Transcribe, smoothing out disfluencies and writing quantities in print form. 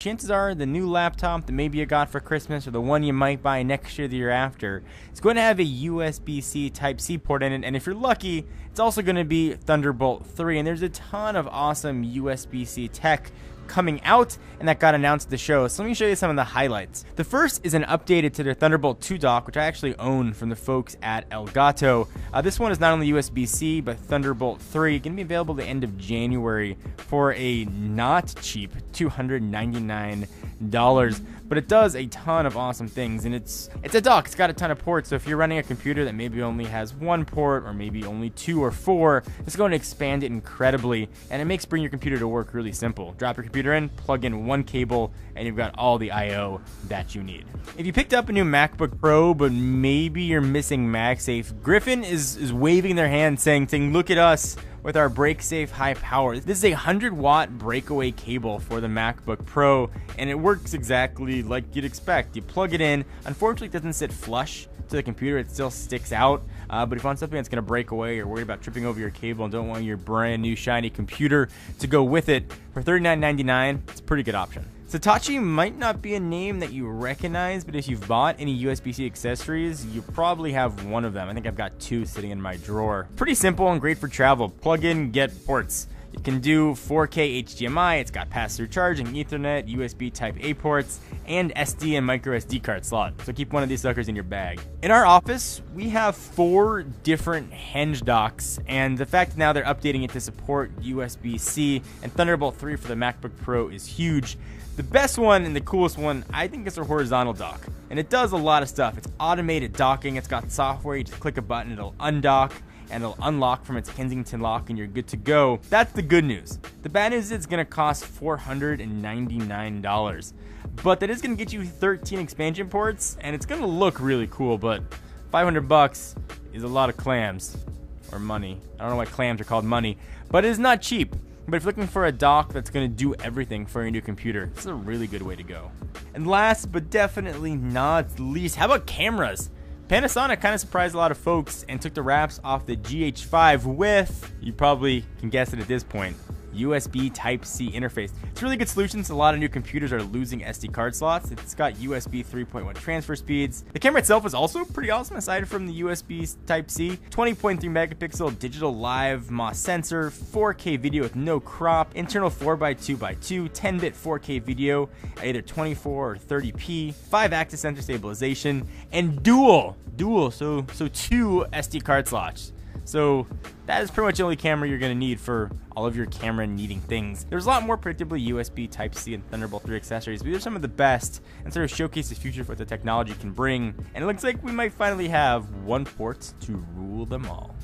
Chances are the new laptop that maybe you got for Christmas or the one you might buy next year, the year after, is going to have a USB-C Type-C port in it, and if you're lucky, it's also going to be Thunderbolt 3, and there's a ton of awesome USB-C tech coming out, and that got announced at the show. So let me show you some of the highlights. The first is an updated to their Thunderbolt 2 dock, which I actually own from the folks at Elgato. This one is not only USB-C, but Thunderbolt 3, going to be available at the end of January for a not cheap $299. But it does a ton of awesome things, and it's a dock. It's got a ton of ports, so if you're running a computer that maybe only has one port or maybe only 2 or 4, it's going to expand it incredibly, and it makes bringing your computer to work really simple. Drop your computer in, plug in one cable, and you've got all the I/O that you need. If you picked up a new MacBook Pro, but maybe you're missing MagSafe, Griffin is waving their hand saying, look at us with our BreakSafe high power. This is a 100-watt breakaway cable for the MacBook Pro, and it works exactly like you'd expect. You plug it in. Unfortunately, it doesn't sit flush to the computer. It still sticks out. But if you want something that's going to break away, or worried about tripping over your cable and don't want your brand new shiny computer to go with it, for $39.99, it's a pretty good option. Satechi might not be a name that you recognize, but if you've bought any USB-C accessories, you probably have one of them. I think I've got 2 sitting in my drawer. Pretty simple and great for travel. Plug in, get ports. You can do 4K HDMI, it's got pass-through charging, Ethernet, USB Type-A ports, and SD and micro SD card slot. So keep one of these suckers in your bag. In our office, we have 4 different Henge docks, and the fact that now they're updating it to support USB-C and Thunderbolt 3 for the MacBook Pro is huge. The best one and the coolest one, I think, is a horizontal dock, and it does a lot of stuff. It's automated docking, it's got software, you just click a button, it'll undock, and it'll unlock from its Kensington lock, and you're good to go. That's the good news. The bad news is it's going to cost $499, but that is going to get you 13 expansion ports, and it's going to look really cool, but $500 is a lot of clams, or money. I don't know why clams are called money, but it is not cheap. But if you're looking for a dock that's going to do everything for your new computer, this is a really good way to go. And last but definitely not least, how about cameras? Panasonic kind of surprised a lot of folks and took the wraps off the GH5 with, you probably can guess it at this point, USB Type-C interface. It's a really good solution since a lot of new computers are losing SD card slots. It's got USB 3.1 transfer speeds. The camera itself is also pretty awesome aside from the USB Type-C. 20.3 megapixel digital live MOS sensor, 4K video with no crop, internal 4x2x2, 10-bit 4K video at either 24 or 30p, 5-axis sensor stabilization, and dual, so 2 SD card slots. So that is pretty much the only camera you're going to need for all of your camera needing things. There's a lot more predictably USB Type-C and Thunderbolt 3 accessories, but these are some of the best and sort of showcase the future of what the technology can bring. And it looks like we might finally have one port to rule them all.